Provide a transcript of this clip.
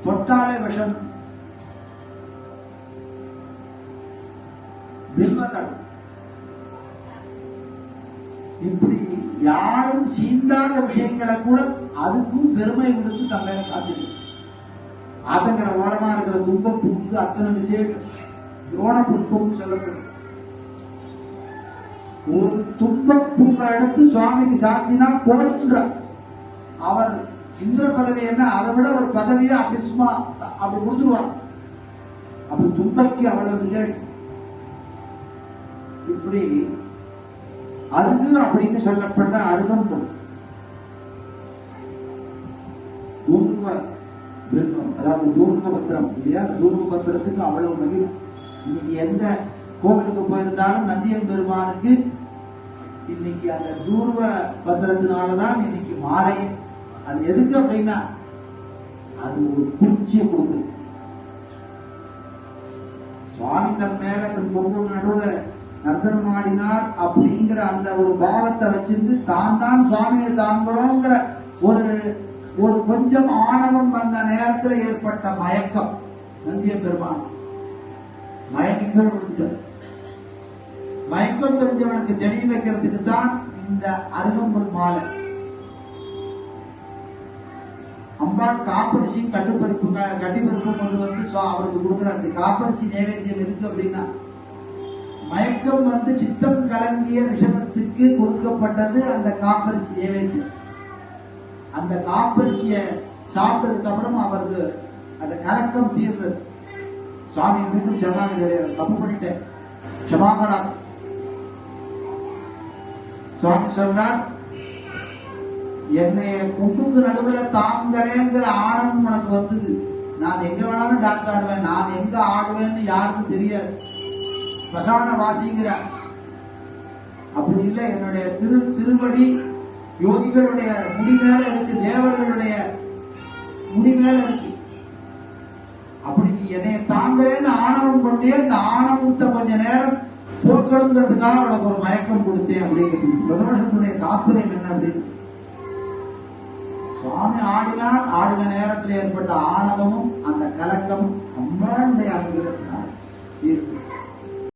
தொட்டாலே விஷம், பில்வதம், இப்படி யாரும் சீண்டாத விஷயங்களை கூட அதுக்கும் பெருமை கொடுத்து தங்களை காத்திருக்கு. அதுங்கிற ஓரமா இருக்கிற துன்பப்பூக்கு அத்தனை விசேஷம். யோன புஷ்பம் சொல்லப்படும். ஒரு துன்பப்பூவை எடுத்து சுவாமிக்கு சாத்தினா போன்ற அவர் இந்திர பதவி என்ன, அதை விட ஒரு பதவியை அப்படி சும்மா அப்படி கொடுத்துருவார். அப்படி துன்பக்கு அவ்வளவு விசேஷம். இப்படி அருகு அப்படின்னு சொல்லப்பட்ட அருகம்புல், தூர்வ விருப்பம், அதாவது தூர்வ பத்திரம் இல்லையா? தூர்வ பத்திரத்துக்கு அவ்வளவு மகிழ்ச்சி. இன்னைக்கு எந்த கோவிலுக்கு போயிருந்தாலும் நந்தியம் பெருமானுக்கு இன்னைக்கு அந்த தூர்வ பத்திரத்தினாலதான் இன்னைக்கு மாலை. அது எதுக்கு அப்படின்னா அது ஒரு குளிர்ச்சியை கொடுக்குது. சுவாமி தன் மேல தன் பொண்ணு நடுவில் நர்த்தனம் ஆடினார் அப்படிங்கிற அந்த ஒரு பாவத்தை வச்சிருந்து தான் தான் சுவாமியை தாங்குறோங்கிற ஒரு கொஞ்சம் ஆணவம் அந்த நேரத்தில் ஏற்பட்ட மயக்கம். நந்திய பெருமான் மயக்கம் கொடுத்துட்டார். மயக்கம் தெரிஞ்சவனுக்கு தெளிய வைக்கிறதுக்கு தான் இந்த அருகம்புல் மாலை. அம்பாள் காப்பரிசி கட்டுப்பருப்பு கட்டிப்பருப்பு கொண்டு வந்து அவருக்கு கொடுக்குறாரு. காப்பரிசி நைவேத்தியம் எதுக்கு அப்படின்னா மயக்கம் வந்து சித்தம் கலங்கிய ரிஷபத்துக்கு கொடுக்கப்பட்டது அந்த காப்பரிசி நைவேத்தியம். அந்த காப்பரிசியை சாப்பிட்டதுக்கு அப்புறம் அவருக்கு அந்த கலக்கம் தீர்றது. சுவாமி மீண்டும் சொன்னாங்க, கிடையாது தப்பு பண்ணிட்டேன், க்ஷமாபரா. சுவாமி சொல்றார், என்னைய கும்புக்கு நடுவில் தாங்கறேங்கிற ஆனந்தம் உனக்கு வந்தது. நான் எங்க வேணாலும் டாக்டர் ஆடுவேன், நான் எங்க ஆடுவேன்னு யாருக்கும் தெரியாது. ஸ்மசான வாசிங்கிற அப்படி இல்லை. என்னுடைய திருவடி யோகிகளுடைய முடி மேல இருக்கு, தேவர்களுடைய முடி மேல இருக்கு. அப்படி நீ என்னைய தாங்கறேன்னு ஆணவம் கொண்டே இந்த ஆணவத்தை கொஞ்ச நேரம் போக்கணுங்கிறதுக்காக அவளுக்கு ஒரு மயக்கம் கொடுத்தேன் அப்படிங்கிறது பிரதோஷத்துடைய தாற்பயம் என்ன அப்படின்னு. சுவாமி ஆடினார், ஆடின நேரத்தில் ஏற்பட்ட ஆணவமும் அந்த கலக்கமும் அம்பாளுடைய அனுகிரகத்தினால் இருக்கு.